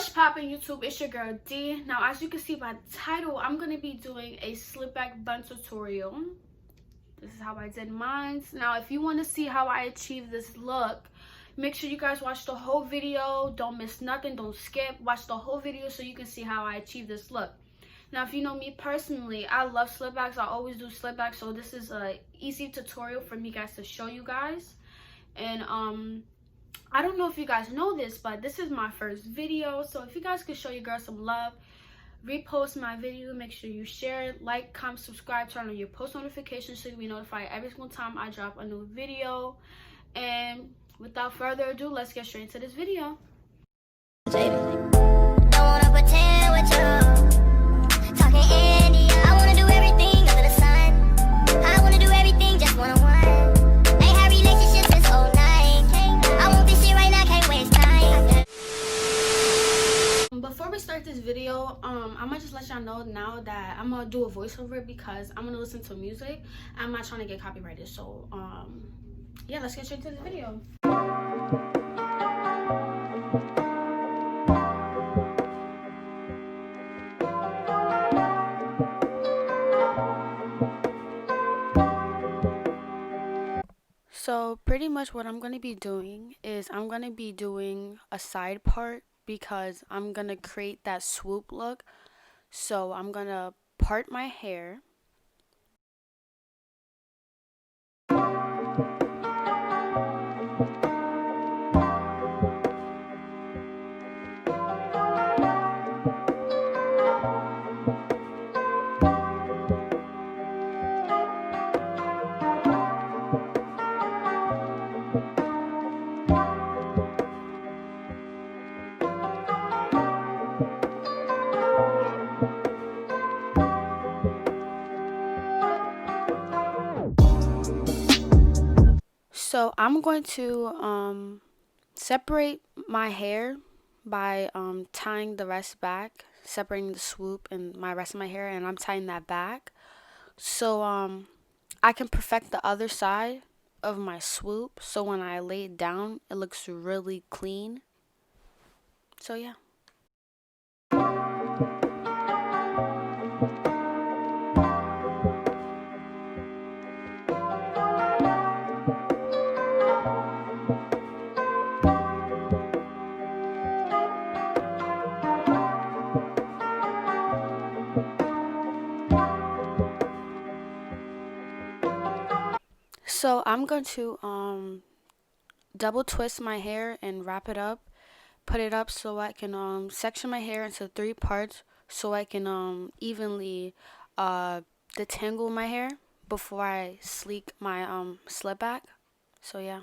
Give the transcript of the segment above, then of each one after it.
What's poppin' YouTube? It's your girl D. Now, as you can see by the title, I'm gonna be doing a slip back bun tutorial. This is how I did mine. Now, if you want to see how I achieve this look, make sure you guys watch the whole video. Don't miss nothing. Don't skip. Watch the whole video so you can see how I achieve this look. Now, if you know me personally, I love slip backs. I always do slip backs, so this is a easy tutorial for me guys to show you guys. And I don't know if you guys know this, but this is my first video, so if you guys could show your girl some love, repost my video, make sure you share it, like, comment, subscribe, turn on your post notifications so you'll be notified every single time I drop a new video. And without further ado, let's get straight into this video. Don't wanna pretend with you, talking India. I wanna do everything under the sun. I wanna do everything just one-on-one. Ain't had relationships this whole night. I want this shit right now, can't waste time. Before we start this video, I'm gonna just let y'all know now that I'm gonna do a voiceover because I'm gonna listen to music. I'm not trying to get copyrighted, so yeah, let's get straight to the video. So pretty much what I'm going to be doing is I'm going to be doing a side part because I'm going to create that swoop look. So I'm going to part my hair. So I'm going to separate my hair by tying the rest back, separating the swoop and my rest of my hair, and I'm tying that back. So I can perfect the other side of my swoop, so when I lay it down, it looks really clean. So yeah. So I'm going to double twist my hair and wrap it up, put it up so I can section my hair into 3 parts so I can evenly detangle my hair before I sleek my slip back. So yeah.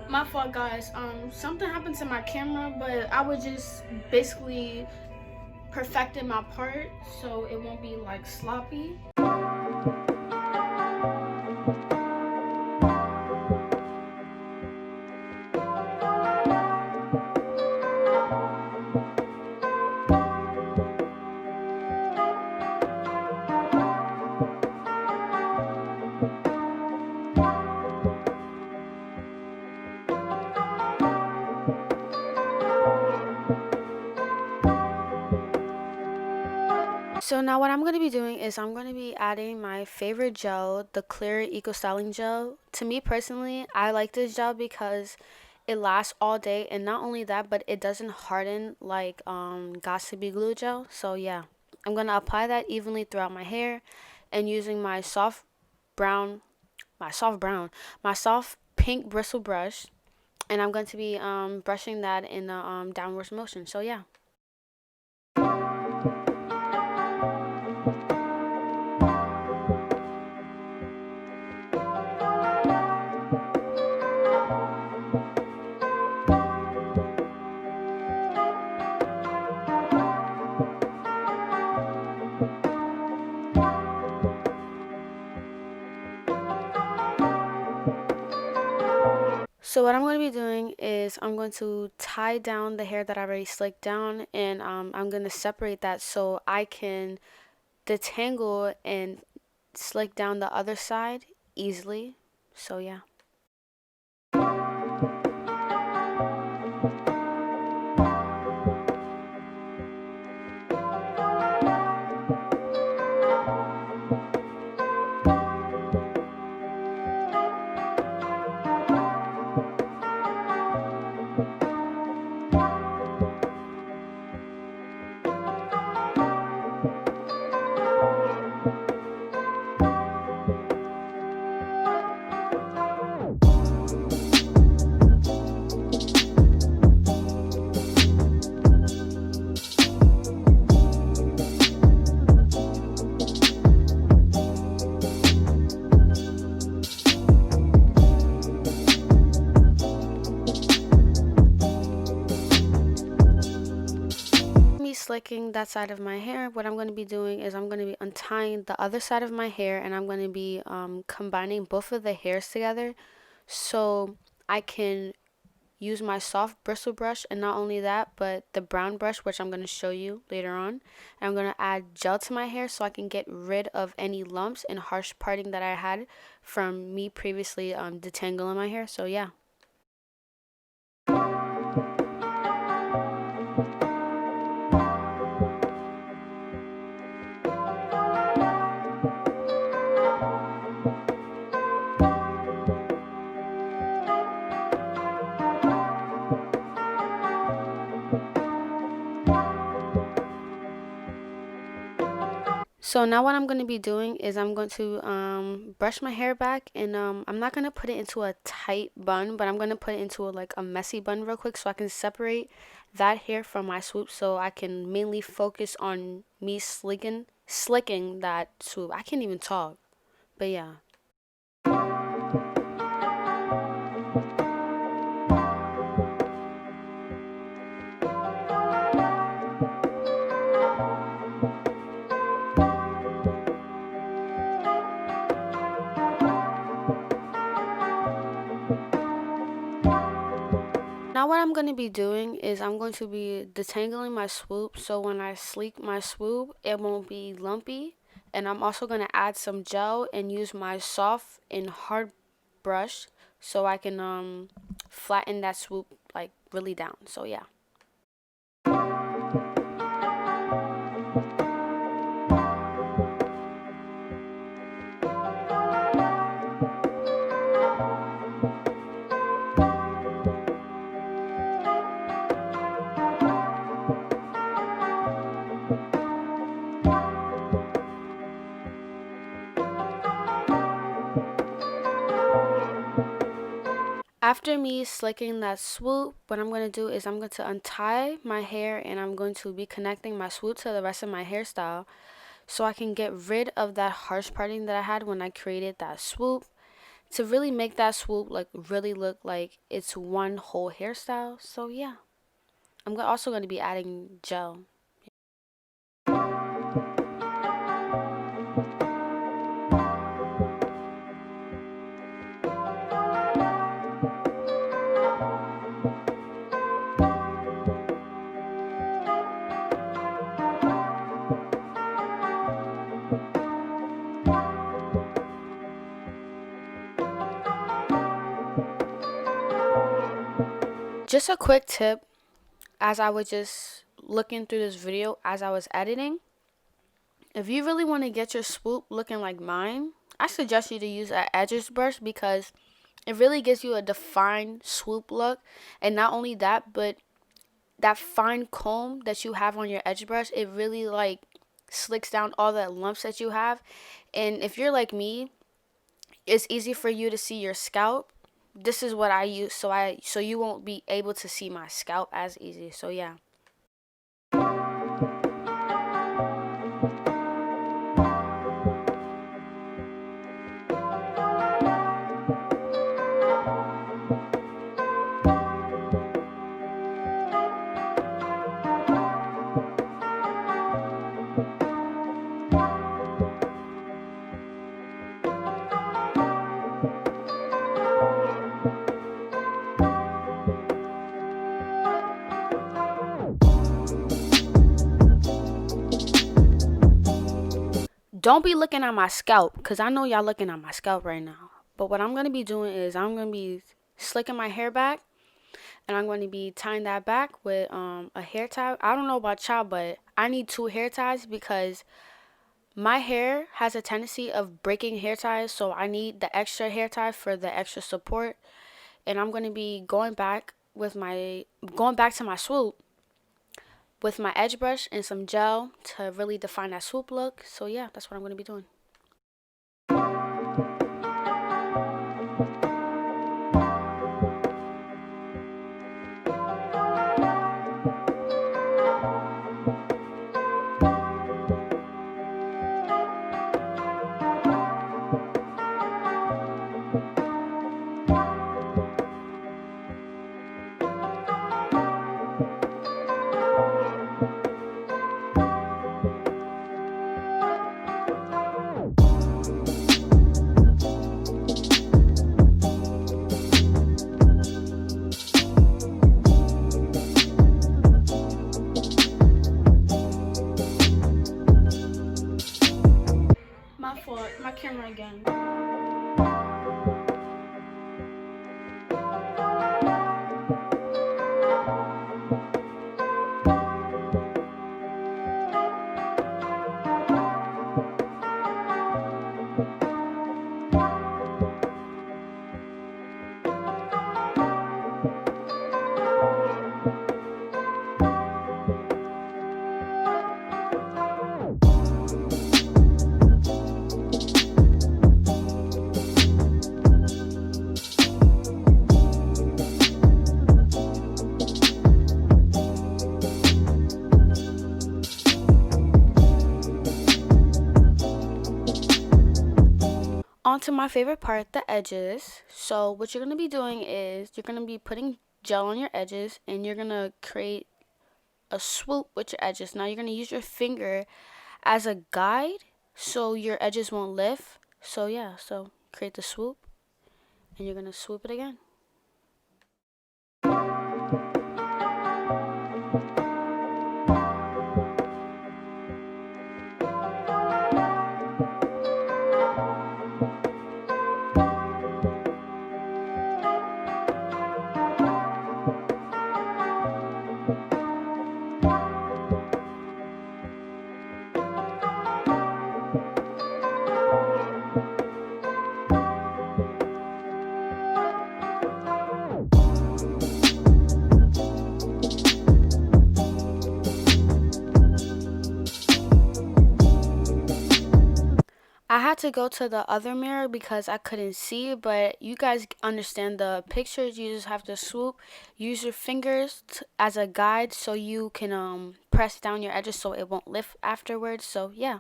My fault guys, something happened to my camera, but I was just basically perfecting my part so it won't be like sloppy. So now what I'm going to be doing is I'm going to be adding my favorite gel, the Clear Eco Styling Gel. To me personally, I like this gel because it lasts all day, and not only that, but it doesn't harden like Gossipy glue gel. So yeah, I'm going to apply that evenly throughout my hair and using my soft pink bristle brush, and I'm going to be brushing that in a downwards motion. So yeah. So what I'm going to be doing is I'm going to tie down the hair that I already slicked down, and I'm going to separate that so I can detangle and slick down the other side easily. So yeah. Slicking that side of my hair, what I'm going to be doing is I'm going to be untying the other side of my hair, and I'm going to be combining both of the hairs together so I can use my soft bristle brush, and not only that, but the brown brush, which I'm going to show you later on, and I'm going to add gel to my hair so I can get rid of any lumps and harsh parting that I had from me previously detangling my hair. So yeah. So now what I'm going to be doing is I'm going to brush my hair back, and I'm not going to put it into a tight bun, but I'm going to put it into like a messy bun real quick so I can separate that hair from my swoop, so I can mainly focus on me slicking that swoop. I can't even talk, but yeah. Now what I'm going to be doing is I'm going to be detangling my swoop, so when I sleek my swoop, it won't be lumpy. And I'm also going to add some gel and use my soft and hard brush so I can flatten that swoop like really down. So yeah. After me slicking that swoop, what I'm going to do is I'm going to untie my hair, and I'm going to be connecting my swoop to the rest of my hairstyle so I can get rid of that harsh parting that I had when I created that swoop, to really make that swoop like really look like it's one whole hairstyle. So yeah, I'm also going to be adding gel. Just a quick tip, as I was just looking through this video as I was editing, if you really want to get your swoop looking like mine, I suggest you to use an edges brush because it really gives you a defined swoop look. And not only that, but that fine comb that you have on your edge brush, it really like slicks down all the lumps that you have. And if you're like me, it's easy for you to see your scalp. This is what I use, so you won't be able to see my scalp as easy. So yeah. don't be looking at my scalp, because I know y'all looking at my scalp right now. But what I'm going to be doing is I'm going to be slicking my hair back, and I'm going to be tying that back with a hair tie. I don't know about y'all, but I need 2 hair ties because my hair has a tendency of breaking hair ties, so I need the extra hair tie for the extra support. And I'm going to be going back to my swoop with my edge brush and some gel to really define that swoop look. So yeah, that's what I'm going to be doing. My camera again. On to my favorite part, the edges. So what you're going to be doing is you're going to be putting gel on your edges, and you're going to create a swoop with your edges. Now you're going to use your finger as a guide so your edges won't lift. So yeah, so create the swoop, and you're going to swoop it again. I had to go to the other mirror because I couldn't see, but you guys understand the pictures. You just have to swoop, use your fingers as a guide so you can press down your edges so it won't lift afterwards. So yeah.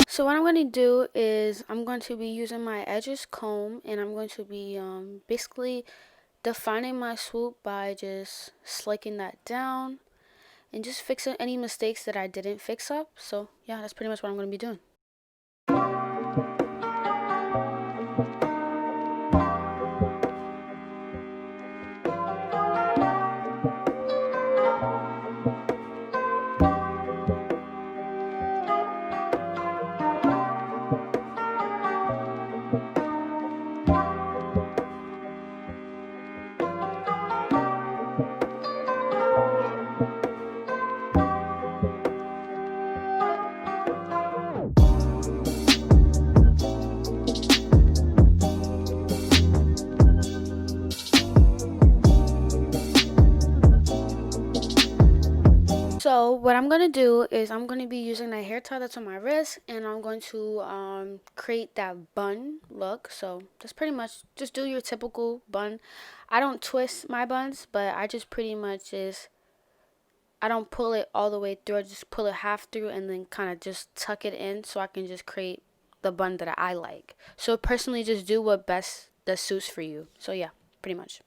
So what I'm going to do is I'm going to be using my edges comb, and I'm going to be basically defining my swoop by just slicking that down and just fixing any mistakes that I didn't fix up. So yeah, that's pretty much what I'm going to be doing. So what I'm going to do is I'm going to be using that hair tie that's on my wrist, and I'm going to create that bun look. So that's pretty much just do your typical bun. I don't twist my buns, but I just pretty much I don't pull it all the way through. I just pull it half through and then kind of just tuck it in so I can just create the bun that I like. So personally, just do what best that suits for you. So yeah, pretty much.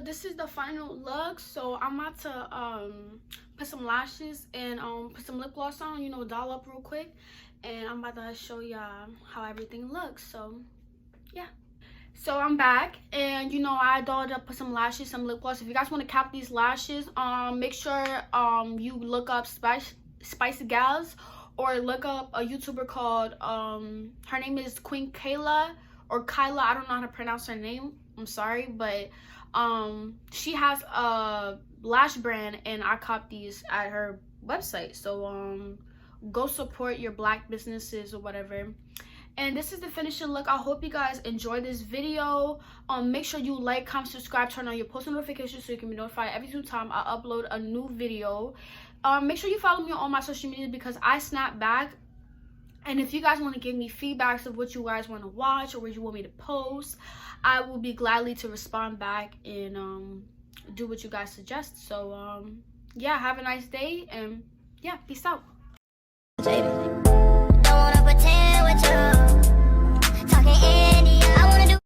This is the final look. So I'm about to put some lashes and put some lip gloss on, you know, doll up real quick, and I'm about to show y'all how everything looks. So yeah, so I'm back, and you know, I dolled up, put some lashes, some lip gloss. If you guys want to cap these lashes, make sure you look up Spicy Gals, or look up a YouTuber called her name is Queen Kayla or Kyla. I don't know how to pronounce her name, I'm sorry, but she has a lash brand, and I copped these at her website. So go support your black businesses or whatever. And this is the finishing look. I hope you guys enjoyed this video. Make sure you like, comment, subscribe, turn on your post notifications so you can be notified every single time I upload a new video. Make sure you follow me on all my social media because I snap back. And if you guys want to give me feedbacks of what you guys want to watch or what you want me to post, I will be gladly to respond back and do what you guys suggest. So yeah, have a nice day, and yeah, peace out. Don't wanna pretend with you.